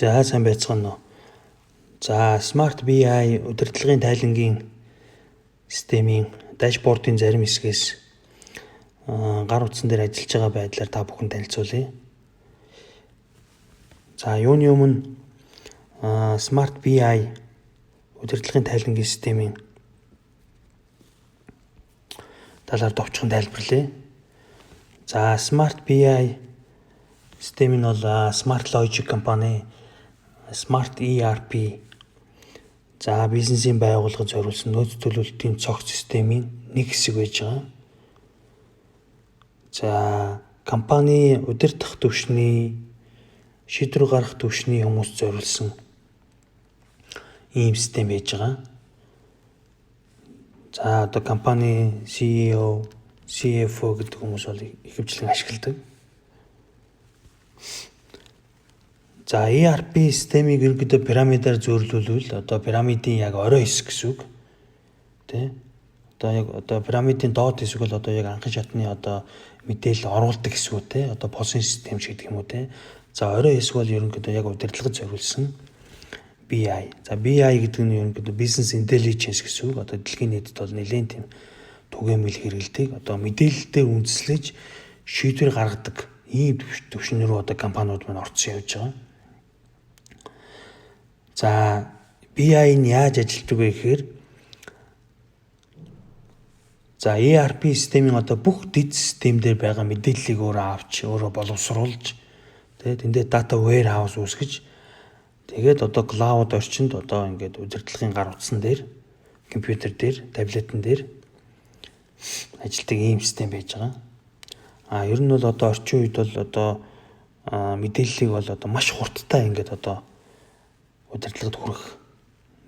За сайн байцгаана уу. За Smart BI удирдлагын тайлангийн системийн дашбордын зарим хэсгээс гар утсан дээр ажиллаж байгаа байдлаар та бүхэн танилцуулъя. За юуны өмнө Smart BI удирдлагын тайлангийн системийн талаар товчхон тайлбарлая. За Smart BI систем нь бол Smart Logic компани, Smart ERP, за бизнесийн байгууллагад зориулсан нөөц төлөвлөлтийн цогц системийн нэг хэсэг байж байгаа. За компани удирдах түвшний, шийдвэр гаргах түвшний хүмүүст зориулсан ийм систем байж байгаа. За одоо компани CEO, CFO гэдэг хүмүүс бол ихэвчлэн ашигладаг. За ERP системийг ерөнхийдөө пирамидаар зөөрлүүлвэл одоо пирамидын яг орой хэсэг гэсэн үг. Тэ? Одоо пирамидын доод хэсэг бол одоо яг анхан шатны одоо мэдээлэл оруулдаг хэсэг үү, тэ? Одоо посын систем ч гэдэг юм уу, тэ? За орой хэсэг бол ерөнхийдөө яг удирдлагад зориулсан BI. За BI гэдэг нь ерөнхийдөө business intelligence гэсэн үг. Одоо дэлхийн нийтэд бол нэлээд тийм түгээмэл хэрэгэлдэг. Одоо мэдээлэлээр үндэслэж шийдвэр гаргадаг ийм түвшин рүү одоо компаниуд маань орцсон явж байгаа. За BI нь яаж ажилладаг вэ гэхээр за ERP системийн одоо бүх дэд системдэр байгаа мэдээллийг өөрөө боловсруулж тэндээ data warehouse үүсгэж тэгээд одоо cloud орчинд одоо ингээд удирдлагын гар утсан дээр компьютер дээр таблетэн дээр ажилладаг ийм систем байж байгаа. Ер нь бол одоо орчин үед бол одоо мэдээллийг бол одоо маш хурдтай ингээд одоо удирдлагад хүрэх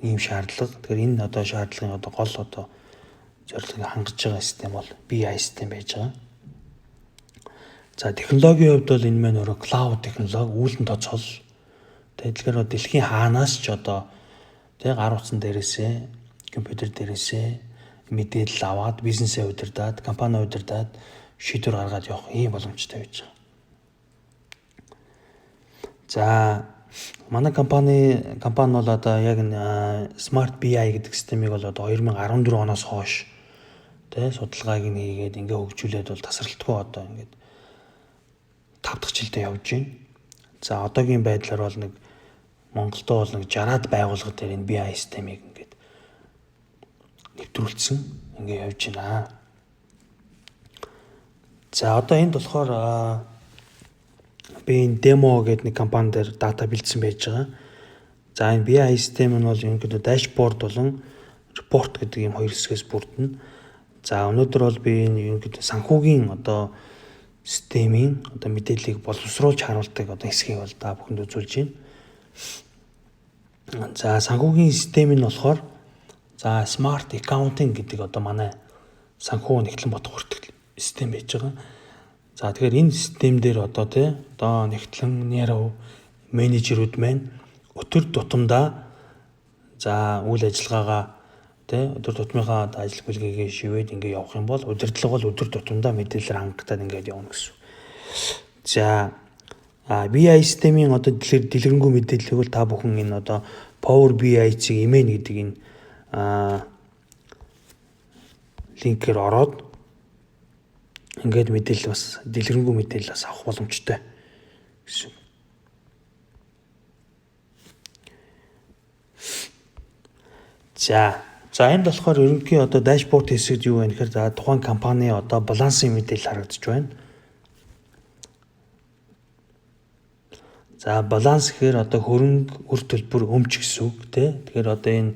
ийм шаардлага. Тэгэхээр энэ одоо шаардлагын одоо гол одоо зорилгыг хангаж байгаа систем бол BI систем байж байгаа. За технологийн хувьд бол энэ маань өөрөө cloud технологи, үүлэн тооцоол. Тэгэхээр дэлхийн хаанаас ч одоо гар утсан дээрээсээ, компьютер дээрээсээ мэдээлэл аваад, бизнесээ удирдаад, компани удирдаад шийдвэр гаргаад явах ийм боломжтой байж байгаа. За манай компани бол одоо яг Smart BI гэдэг системийг бол одоо 2014 оноос хойш судалгааг нь хийгээд ингээ хөгжүүлээд бол тасралтгүй одоо ингээд 5 дахь жилдээ явж байна. За одоогийн байдлаар бол Монголдо бол 60-аад байгууллага дээр энэ BI системийг ингээд нэвтрүүлсэн ингээ явж байна. За одоо энд болохоор би энэ демо гэдэг нэг компани дээр дата бэлдсэн байж байгаа. За энэ BI систем нь бол ерөнхийдөө дашборд болон репорт гэдэг ийм хоёр хэсгээс бүрдэнэ. За өнөөдөр бол би энэ ерөнхийдөө санхүүгийн одоо системийн одоо мэдээллийг боловсруулж харуулдаг одоо хэсгийг бол та бүхэнд үзүүлж байна. За санхүүгийн систем нь болохоор за Smart Accounting гэдэг одоо манай санхүү нэгтлэн бодох хүртэл систем байж байгаа. За тэгэхээр энэ систем дээр одоо нэгтлэн нэрв менежерүүд маань өдөр тутамдаа за үйл ажиллагаагаа өдөр тутмынхаа ажил бүлгээгээ шивээд ингээ явах юм бол удирдлага бол өдөр тутамдаа мэдээлэл хангалтад ингээд явна гэсэн. За BI системийн одоо дэлгэрэнгүй мэдээллийг бол та бүхэн энэ одоо Power BI-ийг имэн гэдэг энэ линкээр ороод ингээд мэдээлэл бас дэлгэрэнгүй мэдээлэл бас авах боломжтой гэсэн. За энд болохоор ерөнхий одоо дашборд хэсэгт юу вэ гэхээр тухайн компани одоо балансын мэдээлэл харагдаж байна. За баланс гэхээр одоо хөрөнгө үр төлбөр өмч гэсэн үг тий. Тэгэхээр одоо энэ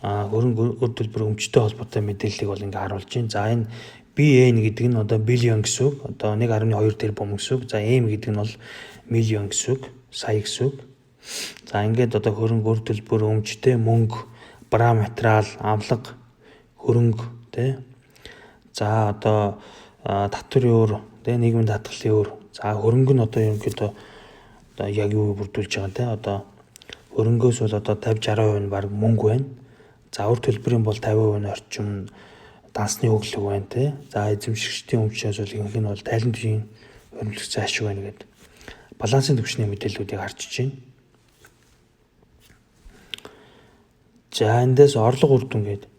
хөрөнгө үр төлбөр өмчтэй холбоотой мэдээллийг бол ингээ харуулж байна. За энэ BN гэдэг нь одоо billion гэсэн үг. Одоо 1.2 тэрбум гэсэн үг. За M гэдэг нь бол million гэсэн үг, сая гэсэн үг. За ингээд одоо хөрөнгө үр төлбөр өмчтэй мөнгө, бара материал, амлага, хөрөнгө тий. За одоо татварын өөр, нийгмийн татгалын өөр. За хөрөнгө нь одоо ерөнхийдөө одоо яг юу бүрдүүлж байгаа тий. Одоо хөрөнгөөс бол одоо 50-60% нь баг мөнгө байна. За үр төлбөрийн бол 50% нь орчим дансны өглөг байна тий. За эзэмшигчдийн өмчөөс бол ихэнх нь бол тайлан төвийн хөрөнгөлөх заашгүй байна гэдэг балансын түвшний мэдээллүүдийг харж байна. За эндээс орлого үр дүн гэдэг.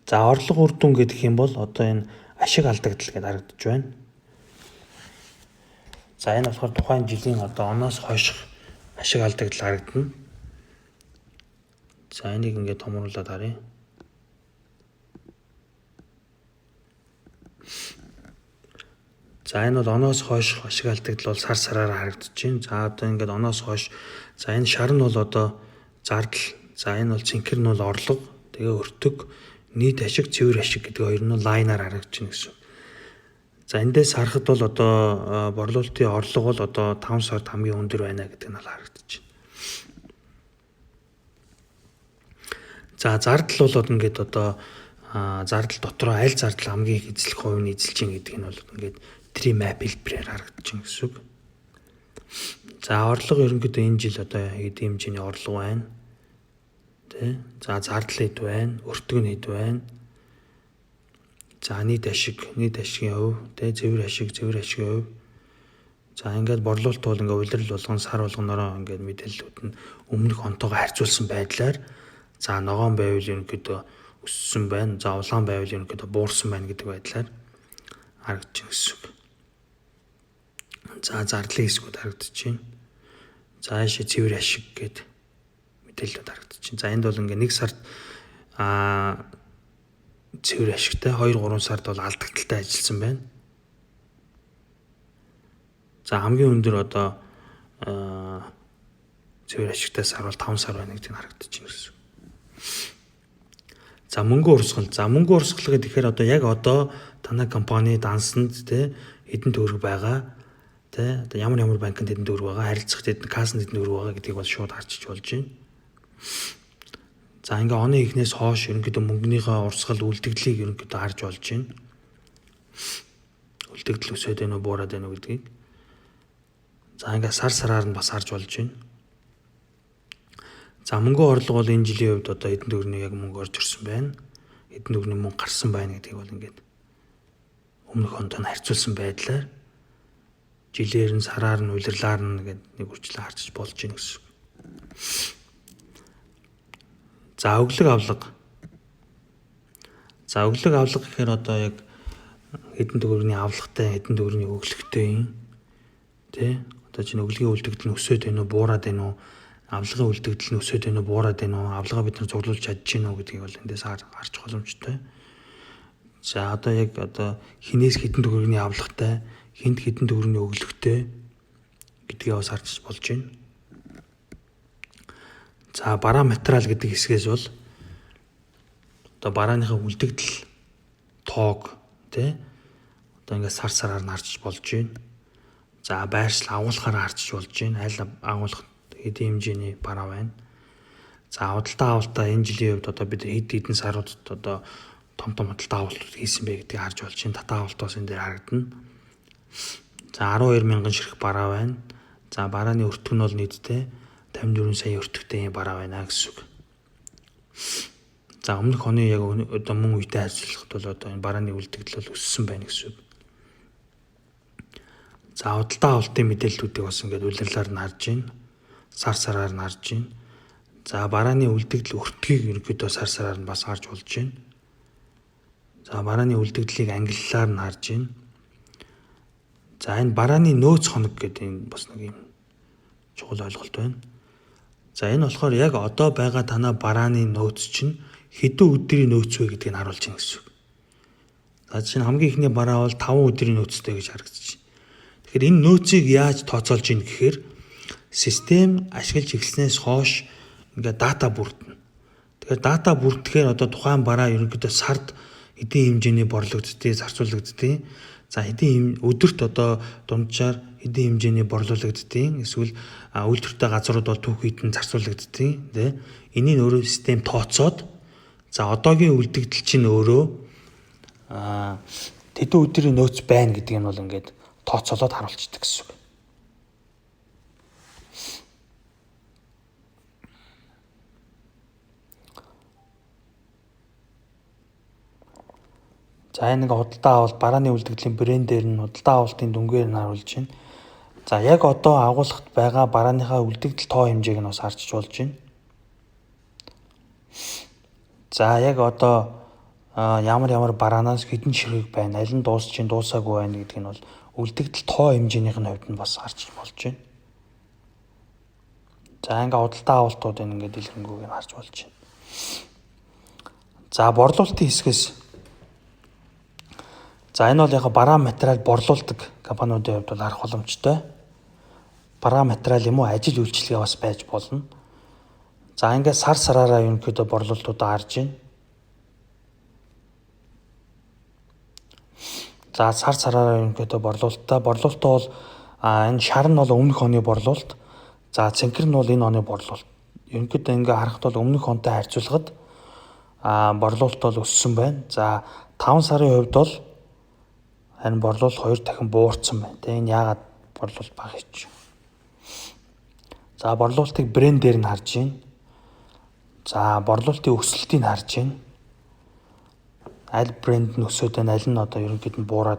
За орлого үр дүн гэдэг юм бол одоо энэ ашиг алдагдал гэдээ харагдаж байна. За энэ болохоор тухайн жилийн одоо оноос хойших ашиг алдагдал харагдана. За энийг ингээд томруулаад харъя. За энэ бол оноос хойш ашиг алдагдал бол сар сараар харагдаж байна. За одоо ингээд оноос хойш за энэ шар нь бол одоо зардал. За энэ бол цэнхэр нь бол орлого. Тэгээ өртөг, нийт ашиг, цэвэр ашиг гэдэг хоёр нь лайнаар харагдаж байна гэсэн. За эндээс харахад бол одоо борлуулалтын орлого бол одоо 5 сард хамгийн өндөр байна гэдэг нь харагдаж байна. За зардал бол ингээд одоо зардал дотроо аль зардал хамгийн их эзлэх хувийг нь эзэлж гин гэдэг нь бол ингээд тримап хэлбэрээр харагдаж байна гэсэн үг. За орлого ерөнхийдөө энэ жил одоо хэдийн хэмжээний орлого байна. Тэ. За зардал хэд байна, өртөг нь хэд байна. За нийт ашигын хувь, тэ цэвэр ашигийн хувь. За ингээд борлуулалт бол ингээд улирал болгон сар болгонороо ингээд мэдээллүүд нь өмнөх онтойгоо харьцуулсан байдлаар за ногоон байвал ерөнхийдөө өссөн байна. За улаан байвал ерөнхийдөө буурсан байна гэдэг байдлаар харагдаж байна гэсэн үг. За зардлын хэсгүүд харагдаж байна. За яшаа цэвэр ашиг гэдэг мэдээлэлүүд харагдаж байна. За энд бол ингээд нэг сард цэвэр ашигтай 2-3 сард бол алдагдaltaй ажилласан байна. За хамгийн өндөр одоо цэвэр ашигтай сар бол 5 сар байна гэдэг нь харагдаж байна гэсэн. За мөнгө урсгал. За мөнгө урсгал гэхээр одоо яг одоо танай компани дансанд тэ хэдэн төгрөг байгаа. Тэ одоо ямар банкнд хэдэн төгрөг байгаа, харилцах хэдэн кассанд хэдэн төгрөг байгаа гэдгийг бол шууд харчиж болж байна. За ингээ оны ихнээс хойш ерөнхийдөө мөнгөнийхөө урсгал үлдэгдлийг ерөнхийдөө харж болж байна. Үлдэгдэл өсөд байна уу, буураад байна уу гэдгийг. За ингээ сар сараар нь бас харж болж байна. За мөнгө орлого бол энэ жилийн хувьд одоо хэдэн төгрөгийн яг мөнгө орж ирсэн байна. Хэдэн төгрөгийн мөнгө гарсан байна гэдгийг бол ингээд өмнөх онтой нь харьцуулсан байдлаар жилээр нь сараар нь улирлаар нь гэдэг нэг үрчлээ харж болж байна гэсэн. За өглөг авлага. За өглөг авлага гэхээр одоо яг хэдэн төгрөгийн авлагатай, хэдэн төгрөгийн өглөгтэй юм. Тэ? Одоо чинь өглөгийн үлдэгдэл нь өсөд байна уу, буураад байна уу? Авлагын үлдэгдэл нь өсөд байна уу, буураад байна уу? Авлага бид нар цуглуулж чадж гинөө гэдгийг бол эндээс харж боломжтой. За одоо яг одоо хинээс хэдэн төгрөгийн авлагатай, хинт хэдэн төгрөгийн өглөгтэй гэдгийг бас харж болж байна. За бараа материал гэдэг хэсгээс бол одоо барааныхаа үлдэгдэл тоог тий одоо ингээд сар сараар нь харж болж байна. За байршил агуулгаараа харж болж байна. Аль агуулга хэдийн хэмжээний бараа байна. За худалдаа авалтаа энэ жилийн хувьд одоо бид хэдэн саруудад одоо том худалдаа авалтууд хийсэн бэ гэдгийг харж болж байна. Татаа авалтаас энэ дээр харагдана. За 12 мянган ширхэг бараа байна. За барааны өртөг нь бол нийтдээ 54 сая өртөгтэй бараа байна гэсэн үг. За өмнөх оны яг одоо мөн үедээ харьцуулахад бол одоо энэ барааны үлдэгдэл бол өссөн байна гэсэн үг. За худалдаа авалтын мэдээллүүдийг бас ингээд улирлаар нь харж байна. Сар сараар нь харж байна. За барааны үлдэгдэл өртгийг ерөнхийдөө сар сараар нь бас харж болж байна. За барааны үлдэгдлийг ангиллаар нь харж байна. За энэ барааны нөөц хоног гэдэг энэ бас нэг юм чухал ойлголт байна. За энэ болохоор яг одоо байгаа танай барааны нөөц чинь хэдэн өдрийн нөөц вэ гэдгийг харуулж байна гэсэн үг. За чинь хамгийн ихний бараа бол 5 өдрийн нөөцтэй гэж харагдаж байна. Тэгэхээр энэ нөөцийг яаж тооцоолж ийн гэхээр систем ашиглаж эхэлснээс хойш ингээд дата бүрдэнэ. Тэгэхээр дата бүрдэхээр одоо тухайн бараа ерөнхийдөө сард хэдийн хэмжээний борлогддгийг, зарцуулагддгийг, за хэдийн өдөрт одоо дунджаар хэдийн хэмжээний борлуулагддгийг, эсвэл үйлдвэртэй газрууд бол түүхийд нь зарцуулагддгийг, тэ энийг өөрөө систем тооцоод за одоогийн үлдэгдэл чинь өөрөө тэдэн өдрийн нөөц байна гэдгийг нь бол ингээд тооцоолоод харуулцдаг гэсэн үг. За энэ нэг худалдаа авалт барааны үлдэгдлийн брэндээр нь худалдаа авалтын дүнгээр нь харуулж байна. За яг одоо агуулгад байгаа барааныхаа үлдэгдэл тоо хэмжээг нь бас харж болж байна. За яг одоо ямар бараанаас хэдэн ширхэг байна, аль нь дуусч дуусаагүй байна гэдг нь бол үлдэгдэл тоо хэмжээнийх нь хувьд нь бас гарч болж байна. За ингээ худалдаа авалтууд ингээ дэлгэрэнгүй харж болж байна. За борлуулалтын хэсгээс за энэ бол яг бараа материал борлуулдаг компаниудын хувьд бол харах боломжтой. Бараа материал юм уу ажил үйлчилгээ бас байж болно. За ингээ сар сараараа ерөнхийдөө борлуулалтуудаа харж байна. За сар сараараа ерөнхийдөө борлуулалтаа бол энэ шар нь бол өмнөх оны борлуулалт. За цэнхэр нь бол энэ оны борлуулалт. Ерөнхийдөө ингээ харахад бол өмнөх онтой харьцуулахад борлуулалт бол өссөн байна. За 5 сарын хувьд бол харин борлуулалт 2 дахин буурсан байна. Тэгээ энэ яагаад борлуулалт бага хийж. За борлуулалтыг брэндээр нь харж байна. За борлуулалтын өсөлтийг харж байна. Аль брэнд нь өсөд байна, аль нь одоо ерөнхийд нь буураад